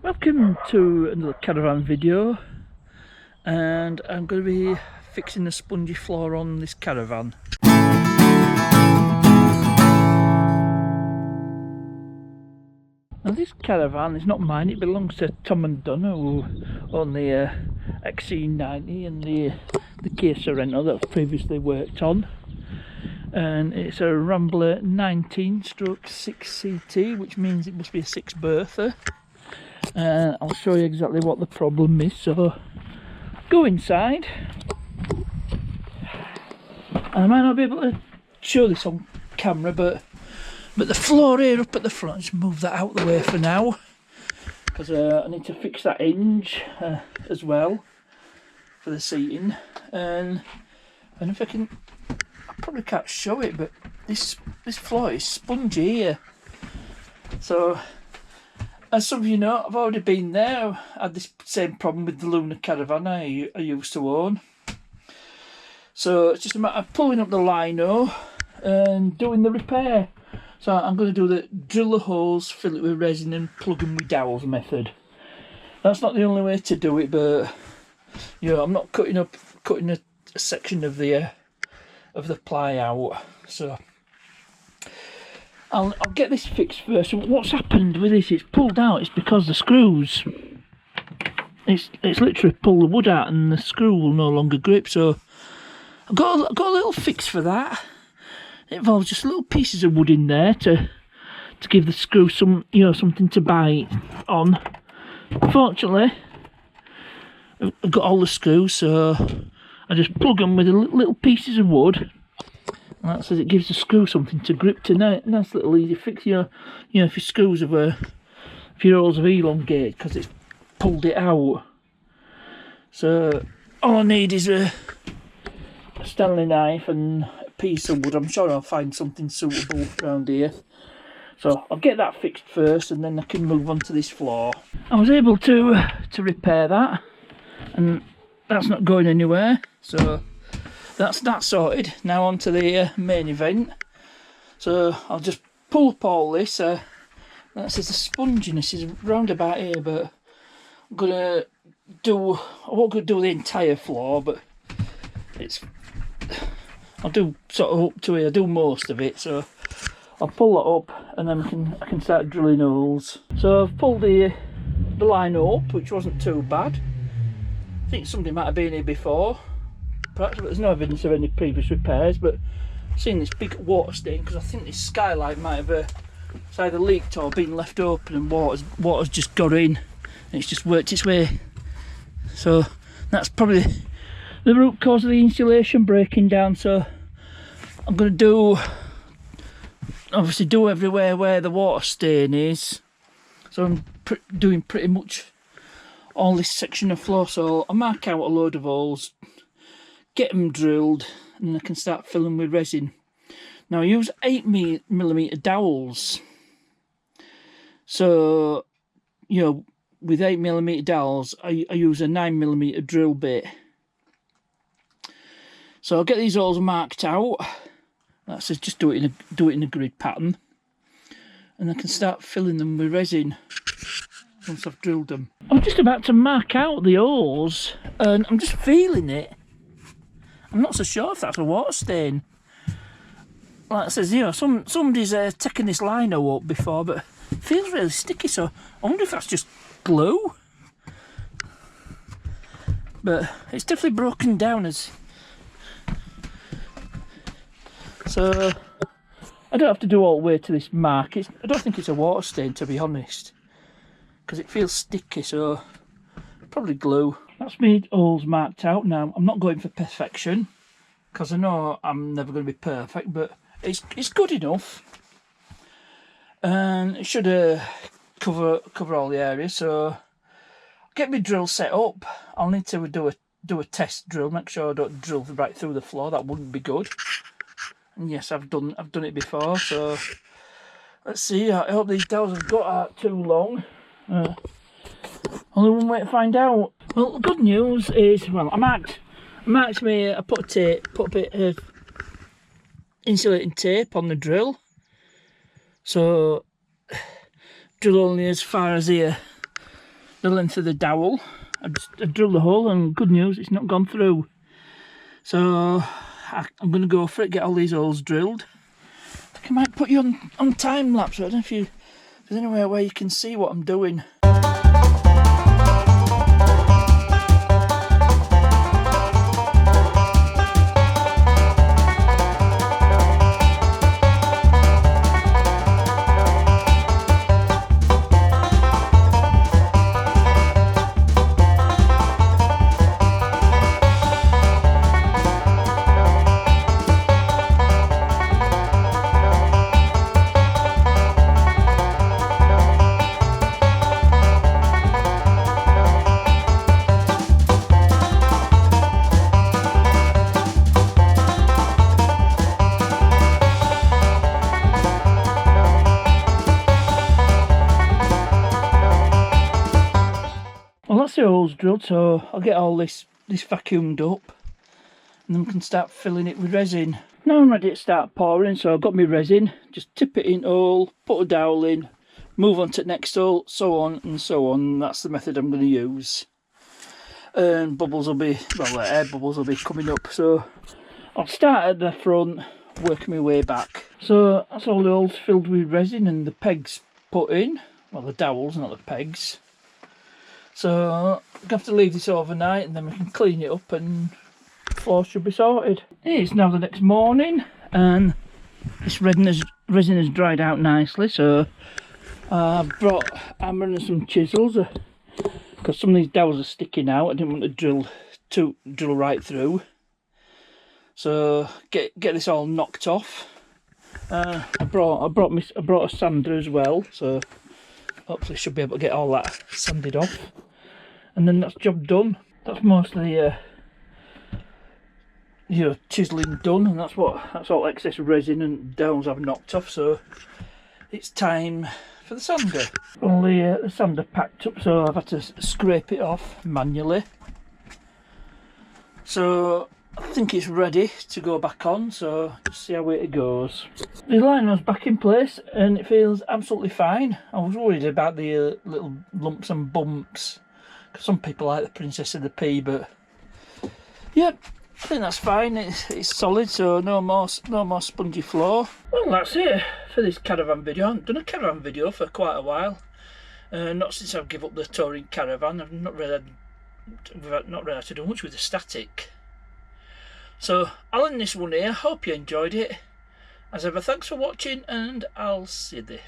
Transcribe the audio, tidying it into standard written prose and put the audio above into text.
Welcome to another caravan video, and I'm going to be fixing the spongy floor on this caravan. Now this caravan is not mine, it belongs to Tom and Donna, who own the XC90 and the Kia Sorento that I've previously worked on. And it's a Rambler 19/6CT, which means it must be a 6-berther. I'll show you exactly what the problem is, so go inside. I might not be able to show this on camera, but the floor here up at the front, just move that out of the way for now, because I need to fix that hinge as well for the seating. And if I can, I probably can't show it, but this floor is spongy here. So as some of you know, I've already been there. I had this same problem with the Lunar Caravan I used to own. So it's just a matter of pulling up the lino and doing the repair. So I'm going to do the drill the holes, fill it with resin and plug them with dowels method. That's not the only way to do it, but you know, I'm not cutting a section of the ply out. So I'll get this fixed first. So what's happened with this, it's pulled out, it's because the screws, it's literally pulled the wood out and the screw will no longer grip. So I've got a little fix for that. It involves just little pieces of wood in there to give the screw some, you know, something to bite on. Fortunately, I've got all the screws, so I just plug them with little pieces of wood. And that says it gives the screw something to grip to. Nice little easy fix. You know if your screws have if your holes have elongated because it's pulled it out. So all I need is a Stanley knife and a piece of wood. I'm sure I'll find something suitable around here. So I'll get that fixed first, and then I can move on to this floor. I was able to repair that, and that's not going anywhere. So that's that sorted. Now on to the main event. So I'll just pull up all this. That says the sponginess is round about here, but I'm gonna do. I won't go do the entire floor, but I'll do sort of up to here. I'll do most of it. So I'll pull that up, and then I can start drilling holes. So I've pulled the line up, which wasn't too bad. I think somebody might have been here before. Perhaps, but there's no evidence of any previous repairs. But I've seen this big water stain because I think this skylight might have it's either leaked or been left open, and water's just got in and it's just worked its way. So that's probably the root cause of the insulation breaking down. So I'm going to obviously do everywhere where the water stain is. So I'm doing pretty much all this section of floor. So I'll mark out a load of holes, get them drilled, and I can start filling with resin. Now I use 8mm dowels. So, you know, with 8mm dowels, I use a 9mm drill bit. So I'll get these holes marked out. That says just do it in a grid pattern, and I can start filling them with resin once I've drilled them. I'm just about to mark out the holes, and I'm just feeling it. I'm not so sure if that's a water stain. Like it says, you know, somebody's taken this lino up before, but it feels really sticky. So I wonder if that's just glue. But it's definitely broken down as. So I don't have to do all the way to this mark. I don't think it's a water stain, to be honest, because it feels sticky. So probably glue. That's me holes marked out. Now I'm not going for perfection because I know I'm never going to be perfect, but it's good enough, and it should cover all the area. So get my drill set up. I'll need to do a test drill. Make sure I don't drill right through the floor. That wouldn't be good. And yes, I've done it before. So let's see. I hope these dowels have got out too long. Only one way to find out. Well, the good news is, well, I marked me. I put a bit of insulating tape on the drill. So drill only as far as here. the length of the dowel. I drilled the hole, and good news, it's not gone through. So I'm going to go for it, get all these holes drilled. I think I might put you on time lapse. I don't know if there's anywhere where you can see what I'm doing. Well, that's the holes drilled, so I'll get all this vacuumed up, and then we can start filling it with resin. Now I'm ready to start pouring, so I've got my resin, just tip it in hole, put a dowel in, move on to the next hole, so on and so on. That's the method I'm going to use. And bubbles will be, well, air bubbles will be coming up, so I'll start at the front, work my way back. So that's all the holes filled with resin and the pegs put in. Well, the dowels, not the pegs. So we have to leave this overnight, and then we can clean it up and the floor should be sorted. It's now the next morning, and this resin has dried out nicely, so I brought hammer and some chisels because some of these dowels are sticking out. I didn't want to drill right through, so get this all knocked off. I brought a sander as well, so hopefully should be able to get all that sanded off. And then that's job done. That's mostly chiselling done, and that's all excess resin and dowels I've knocked off. So it's time for the sander. Well, the sander packed up, so I've had to scrape it off manually. So I think it's ready to go back on. So just see how it goes. The liner's back in place, and it feels absolutely fine. I was worried about the little lumps and bumps. Some people like the Princess of the Pea, but yeah, I think that's fine. It's solid, so no more spongy floor. Well, that's it for this caravan video. I haven't done a caravan video for quite a while. Not since I've given up the touring caravan. I've not really had to do much with the static. So I'll end this one here. Hope you enjoyed it. As ever, thanks for watching, and I'll see you there.